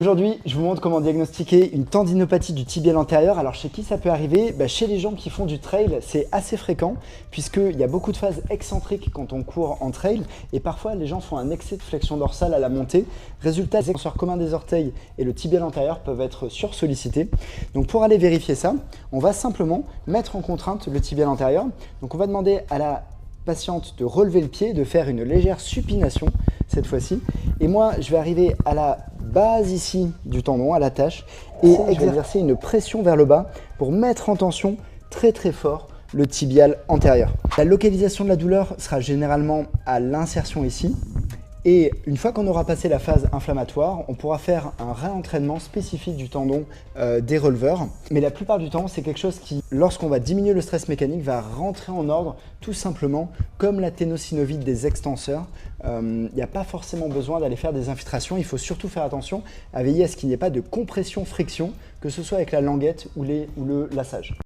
Aujourd'hui, je vous montre comment diagnostiquer une tendinopathie du tibial antérieur. Alors chez qui ça peut arriver? Chez les gens qui font du trail, c'est assez fréquent puisqu'il y a beaucoup de phases excentriques quand on court en trail et parfois les gens font un excès de flexion dorsale à la montée. Résultat, les extenseurs communs des orteils et le tibial antérieur peuvent être sursollicités. Donc pour aller vérifier ça, on va simplement mettre en contrainte le tibial antérieur. Donc on va demander à la patiente de relever le pied, de faire une légère supination cette fois-ci. Et moi, je vais arriver à la base ici du tendon, à l'attache, et exercer une pression vers le bas pour mettre en tension très fort le tibial antérieur. La localisation de la douleur sera généralement à l'insertion ici. Et une fois qu'on aura passé la phase inflammatoire, on pourra faire un réentraînement spécifique du tendon des releveurs. Mais la plupart du temps, c'est quelque chose qui, lorsqu'on va diminuer le stress mécanique, va rentrer en ordre tout simplement comme la ténosynovite des extenseurs. Il n'y a pas forcément besoin d'aller faire des infiltrations. Il faut surtout faire attention à veiller à ce qu'il n'y ait pas de compression-friction, que ce soit avec la languette ou le lassage.